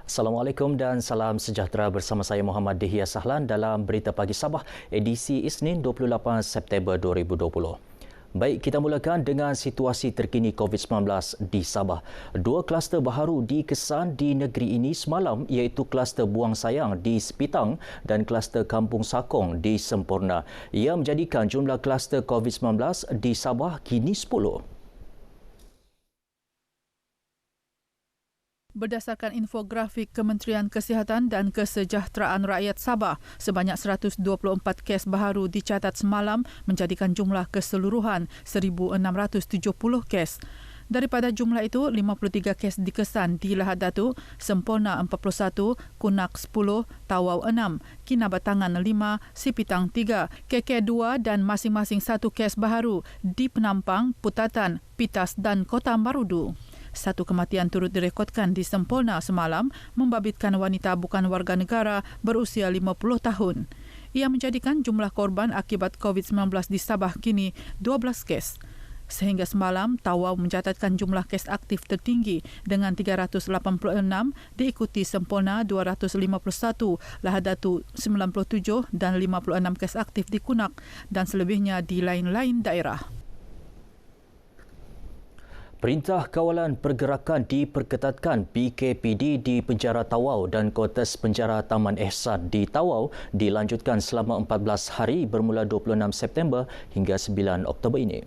Assalamualaikum dan salam sejahtera bersama saya Muhammad Dihya Sahlan dalam Berita Pagi Sabah edisi Isnin 28 September 2020. Baik, kita mulakan dengan situasi terkini COVID-19 di Sabah. Dua kluster baharu dikesan di negeri ini semalam iaitu kluster Buang Sayang di Sepitang dan kluster Kampung Sakong di Semporna. Ia menjadikan jumlah kluster COVID-19 di Sabah kini 10. Berdasarkan infografik Kementerian Kesihatan dan Kesejahteraan Rakyat Sabah, sebanyak 124 kes baharu dicatat semalam menjadikan jumlah keseluruhan 1,670 kes. Daripada jumlah itu, 53 kes dikesan di Lahad Datu, Semporna 41, Kunak 10, Tawau 6, Kinabatangan 5, Sipitang 3, KK 2 dan masing-masing 1 kes baharu di Penampang, Putatan, Pitas dan Kota Marudu. Satu kematian turut direkodkan di Semporna semalam membabitkan wanita bukan warga negara berusia 50 tahun. Ia menjadikan jumlah korban akibat COVID-19 di Sabah kini 12 kes. Sehingga semalam, Tawau mencatatkan jumlah kes aktif tertinggi dengan 386, diikuti Semporna 251, Lahad Datu 97 dan 56 kes aktif di Kunak dan selebihnya di lain-lain daerah. Perintah Kawalan Pergerakan diperketatkan PKPD di Penjara Tawau dan Kotes Penjara Taman Ehsan di Tawau dilanjutkan selama 14 hari bermula 26 September hingga 9 Oktober ini.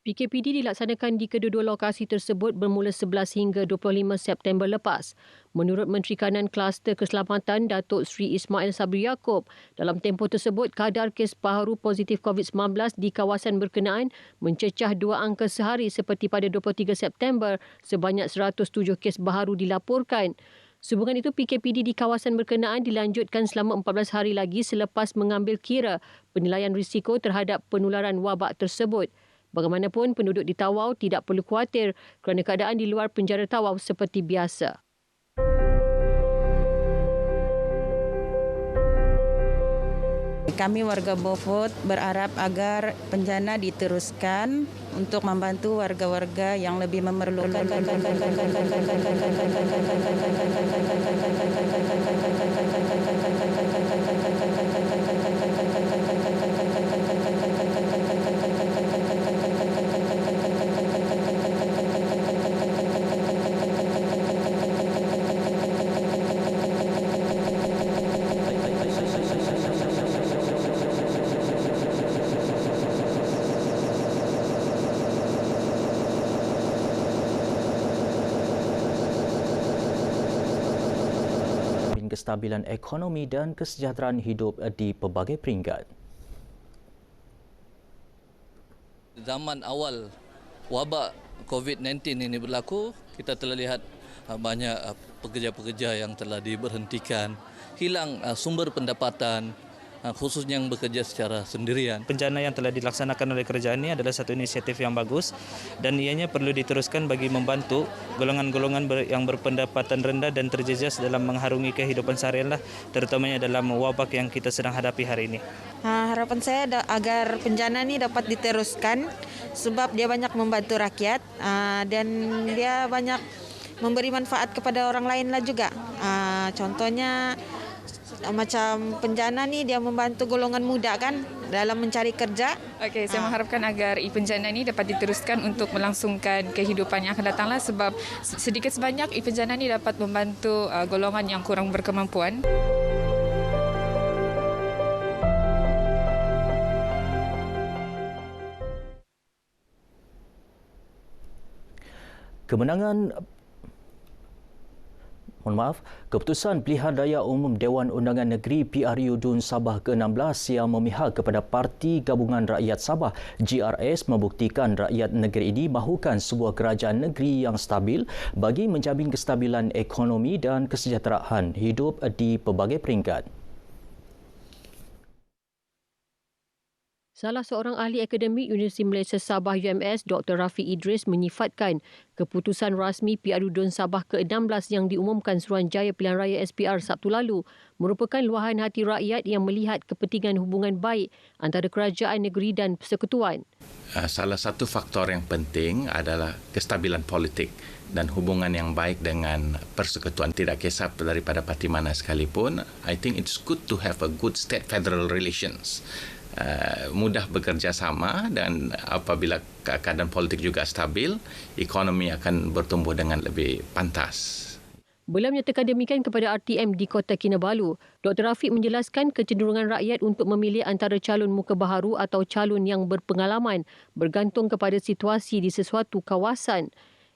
PKPD dilaksanakan di kedua-dua lokasi tersebut bermula 11 hingga 25 September lepas. Menurut Menteri Kanan Kluster Keselamatan Datuk Seri Ismail Sabri Yaakob, dalam tempoh tersebut kadar kes baharu positif COVID-19 di kawasan berkenaan mencecah 2 angka sehari seperti pada 23 September sebanyak 107 kes baharu dilaporkan. Sehubungan itu, PKPD di kawasan berkenaan dilanjutkan selama 14 hari lagi selepas mengambil kira penilaian risiko terhadap penularan wabak tersebut. Bagaimanapun, penduduk di Tawau tidak perlu khawatir kerana keadaan di luar penjara Tawau seperti biasa. Kami warga Beaufort berharap agar penjana diteruskan untuk membantu warga-warga yang lebih memerlukan. Kestabilan ekonomi dan kesejahteraan hidup di pelbagai peringkat. Zaman awal wabak COVID-19 ini berlaku, kita telah lihat banyak pekerja-pekerja yang telah diberhentikan, hilang sumber pendapatan, khususnya yang bekerja secara sendirian. Pencana yang telah dilaksanakan oleh kerajaan ini adalah satu inisiatif yang bagus dan ianya perlu diteruskan bagi membantu golongan-golongan yang berpendapatan rendah dan terjejas dalam mengharungi kehidupan seharian, terutamanya dalam wabak yang kita sedang hadapi hari ini. Harapan saya agar pencana ini dapat diteruskan sebab dia banyak membantu rakyat dan dia banyak memberi manfaat kepada orang lain lah juga. Contohnya macam penjana ni dia membantu golongan muda kan dalam mencari kerja. Okey, saya mengharapkan agar penjana ni dapat diteruskan untuk melangsungkan kehidupan yang akan datanglah sebab sedikit sebanyak penjana ni dapat membantu golongan yang kurang berkemampuan. Keputusan Pilihan Raya Umum Dewan Undangan Negeri PRU Dun Sabah ke-16 yang memihak kepada Parti Gabungan Rakyat Sabah GRS membuktikan rakyat negeri ini mahukan sebuah kerajaan negeri yang stabil bagi menjamin kestabilan ekonomi dan kesejahteraan hidup di pelbagai peringkat. Salah seorang ahli akademik Universiti Malaysia Sabah UMS, Dr. Rafiq Idris menyifatkan keputusan rasmi PRU DUN Sabah ke-16 yang diumumkan Suruhanjaya Pilihan Raya SPR Sabtu lalu merupakan luahan hati rakyat yang melihat kepentingan hubungan baik antara kerajaan negeri dan persekutuan. Salah satu faktor yang penting adalah kestabilan politik dan hubungan yang baik dengan persekutuan. Tidak kisah daripada parti mana sekalipun, I think it's good to have a good state federal relations. Mudah bekerja sama dan apabila keadaan politik juga stabil, ekonomi akan bertumbuh dengan lebih pantas. Beliau menyatakan demikian kepada RTM di Kota Kinabalu. Dr. Rafiq menjelaskan kecenderungan rakyat untuk memilih antara calon muka baharu atau calon yang berpengalaman bergantung kepada situasi di sesuatu kawasan.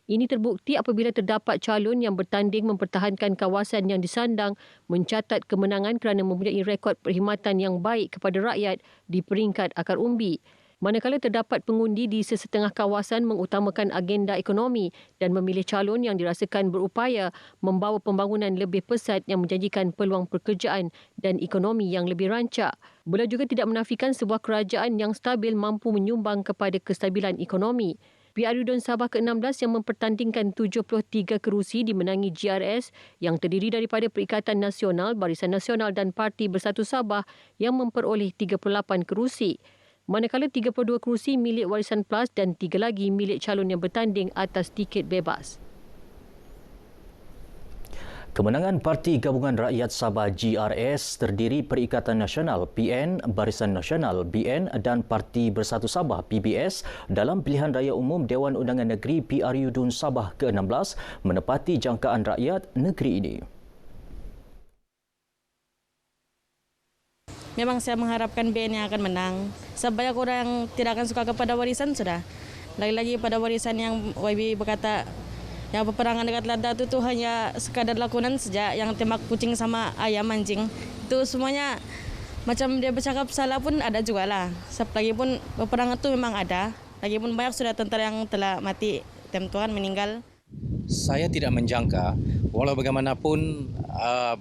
Ini terbukti apabila terdapat calon yang bertanding mempertahankan kawasan yang disandang mencatat kemenangan kerana mempunyai rekod perkhidmatan yang baik kepada rakyat di peringkat akar umbi. Manakala terdapat pengundi di sesetengah kawasan mengutamakan agenda ekonomi dan memilih calon yang dirasakan berupaya membawa pembangunan lebih pesat yang menjanjikan peluang pekerjaan dan ekonomi yang lebih rancak. Beliau juga tidak menafikan sebuah kerajaan yang stabil mampu menyumbang kepada kestabilan ekonomi. PRU DUN Sabah ke-16 yang mempertandingkan 73 kerusi dimenangi GRS yang terdiri daripada Perikatan Nasional, Barisan Nasional dan Parti Bersatu Sabah yang memperoleh 38 kerusi. Manakala 32 kerusi milik Warisan Plus dan 3 lagi milik calon yang bertanding atas tiket bebas. Kemenangan Parti Gabungan Rakyat Sabah GRS terdiri Perikatan Nasional PN, Barisan Nasional BN dan Parti Bersatu Sabah PBS dalam pilihan raya umum Dewan Undangan Negeri PRU DUN Sabah ke-16 menepati jangkaan rakyat negeri ini. Memang saya mengharapkan BN yang akan menang. Sebab orang yang tidak akan suka kepada warisan sudah. Lagi-lagi pada warisan yang YB berkata yang peperangan dekat Lada itu hanya sekadar lakonan saja, yang tembak kucing sama ayam anjing. Itu semuanya macam dia bercakap salah pun ada juga lah. Lagi pun peperangan itu memang ada. Lagi pun banyak sudah tentara yang telah mati, Tuhan meninggal. Saya tidak menjangka, walau bagaimanapun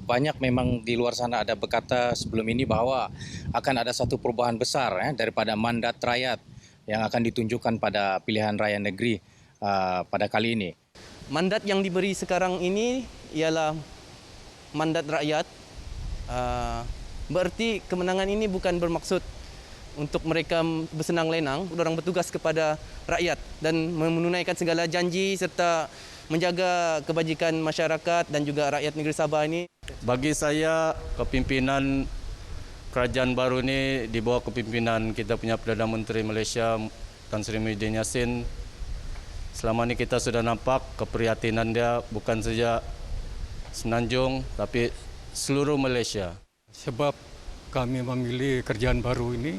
banyak memang di luar sana ada berkata sebelum ini bahawa akan ada satu perubahan besar daripada mandat rakyat yang akan ditunjukkan pada pilihan raya negeri pada kali ini. Mandat yang diberi sekarang ini ialah mandat rakyat. Berarti kemenangan ini bukan bermaksud untuk mereka bersenang lenang. Orang bertugas kepada rakyat dan menunaikan segala janji serta menjaga kebajikan masyarakat dan juga rakyat negeri Sabah ini. Bagi saya, kepimpinan kerajaan baru ini di bawah kepimpinan kita punya Perdana Menteri Malaysia Tan Sri Muhyiddin Yassin. Selama ini kita sudah nampak keprihatinan dia bukan saja Semenanjung tapi seluruh Malaysia. Sebab kami memilih kerajaan baru ini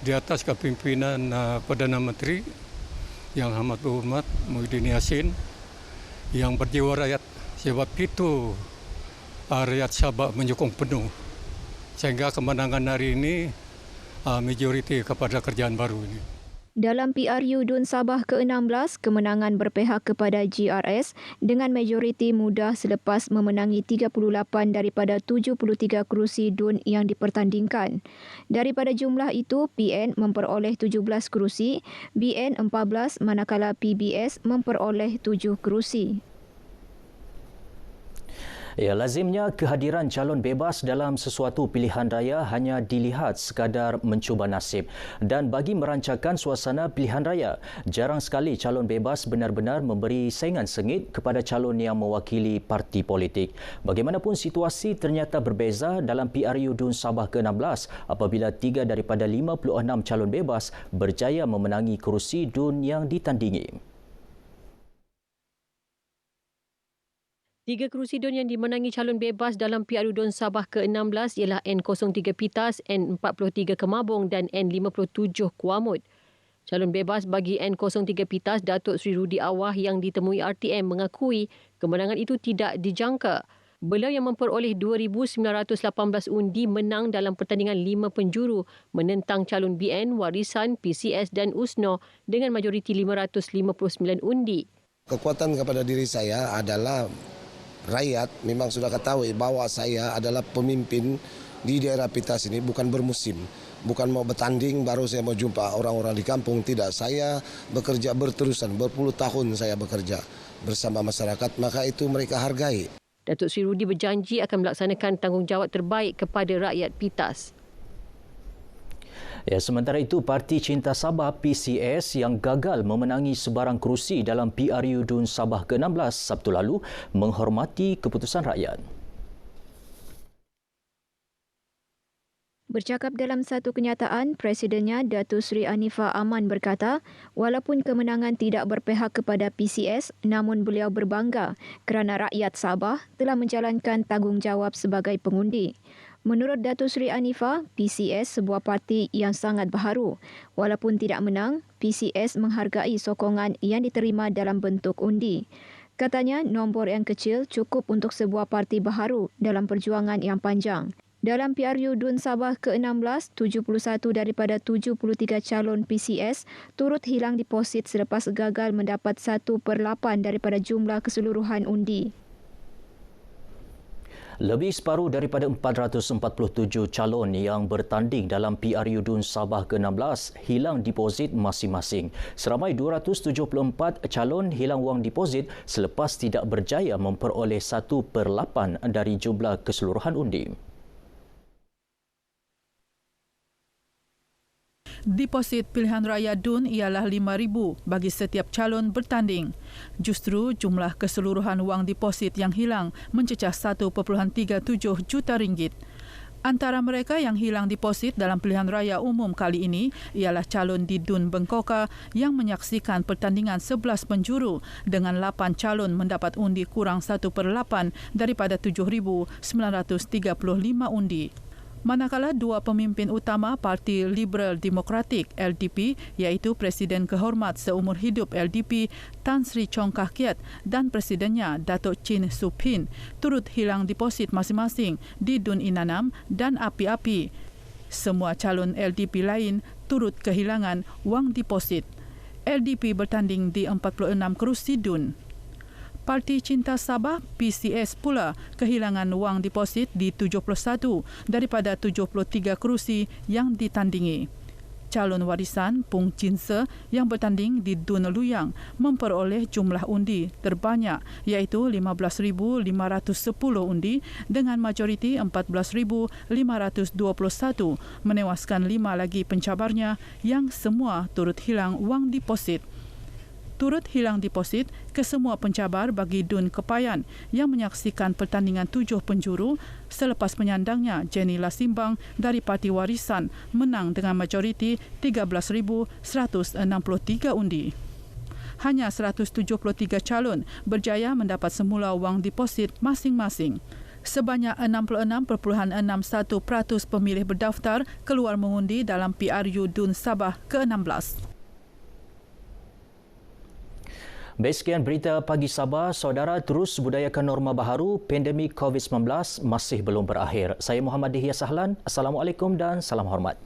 di atas kepimpinan Perdana Menteri Yang Amat Berhormat Muhyiddin Yassin yang berjiwa rakyat. Sebab itu rakyat Sabah menyokong penuh sehingga kemenangan hari ini majoriti kepada kerajaan baru ini. Dalam PRU DUN Sabah ke-16, kemenangan berpihak kepada GRS dengan majoriti mudah selepas memenangi 38 daripada 73 kerusi DUN yang dipertandingkan. Daripada jumlah itu, PN memperoleh 17 kerusi, BN 14 manakala PBS memperoleh 7 kerusi. Ya, lazimnya kehadiran calon bebas dalam sesuatu pilihan raya hanya dilihat sekadar mencuba nasib dan bagi merancakan suasana pilihan raya. Jarang sekali calon bebas benar-benar memberi saingan sengit kepada calon yang mewakili parti politik. Bagaimanapun situasi ternyata berbeza dalam PRU DUN Sabah ke-16 apabila 3 daripada 56 calon bebas berjaya memenangi kerusi DUN yang ditandingi. 3 kerusi DUN yang dimenangi calon bebas dalam PRU DUN Sabah ke-16 ialah N03 Pitas, N43 Kemabong dan N57 Kuamut. Calon bebas bagi N03 Pitas, Datuk Seri Rudi Awah yang ditemui RTM mengakui kemenangan itu tidak dijangka. Beliau yang memperoleh 2,918 undi menang dalam pertandingan 5 penjuru menentang calon BN, Warisan, PCS dan USNO dengan majoriti 559 undi. Kekuatan kepada diri saya adalah rakyat memang sudah ketahui bahwa saya adalah pemimpin di daerah Pitas ini bukan bermusim. bukan mau bertanding baru saya mau jumpa orang-orang di kampung. Tidak, saya bekerja berterusan, berpuluh tahun saya bekerja bersama masyarakat, maka itu mereka hargai. Datuk Seri Rudi berjanji akan melaksanakan tanggungjawab terbaik kepada rakyat PITAS. Ya, sementara itu, Parti Cinta Sabah PCS yang gagal memenangi sebarang kerusi dalam PRU DUN Sabah ke-16 Sabtu lalu menghormati keputusan rakyat. Bercakap dalam satu kenyataan, Presidennya Datuk Seri Anifah Aman berkata, walaupun kemenangan tidak berpihak kepada PCS, namun beliau berbangga kerana rakyat Sabah telah menjalankan tanggungjawab sebagai pengundi. Menurut Datuk Seri Anifah, PCS sebuah parti yang sangat baharu. Walaupun tidak menang, PCS menghargai sokongan yang diterima dalam bentuk undi. Katanya, nombor yang kecil cukup untuk sebuah parti baharu dalam perjuangan yang panjang. Dalam PRU DUN Sabah ke-16, 71 daripada 73 calon PCS turut hilang deposit selepas gagal mendapat 1/8 daripada jumlah keseluruhan undi. Lebih separuh daripada 447 calon yang bertanding dalam PRU DUN Sabah ke-16 hilang deposit masing-masing. Seramai 274 calon hilang wang deposit selepas tidak berjaya memperoleh 1/8 dari jumlah keseluruhan undi. Deposit pilihan raya DUN ialah RM5,000 bagi setiap calon bertanding. Justru jumlah keseluruhan wang deposit yang hilang mencecah RM1.37 juta. Antara mereka yang hilang deposit dalam pilihan raya umum kali ini ialah calon di DUN Bengkoka yang menyaksikan pertandingan 11 penjuru dengan 8 calon mendapat undi kurang 1/8 daripada 7,935 undi. Manakala dua pemimpin utama Parti Liberal Demokratik LDP iaitu Presiden Kehormat Seumur Hidup LDP Tan Sri Chong Kah Kiat dan Presidennya Datuk Chin Sup Hin turut hilang deposit masing-masing di DUN Inanam dan Api-Api. Semua calon LDP lain turut kehilangan wang deposit. LDP bertanding di 46 kerusi DUN. Parti Cinta Sabah PCS pula kehilangan wang deposit di 71 daripada 73 kerusi yang ditandingi. Calon warisan Pung Chin Se yang bertanding di DUN Luyang memperoleh jumlah undi terbanyak iaitu 15,510 undi dengan majoriti 14,521 menewaskan 5 lagi pencabarnya yang semua turut hilang wang deposit. Turut hilang deposit kesemua pencabar bagi DUN Kepayan yang menyaksikan pertandingan 7 penjuru selepas penyandangnya Jenny Lasimbang dari Parti Warisan menang dengan majoriti 13,163 undi. Hanya 173 calon berjaya mendapat semula wang deposit masing-masing. Sebanyak 66.61% pemilih berdaftar keluar mengundi dalam PRU DUN Sabah ke-16. Baik, sekian berita pagi Sabah. Saudara, terus budayakan norma baharu, pandemik COVID-19 masih belum berakhir. Saya Muhammad Dihya Sahlan. Assalamualaikum dan salam hormat.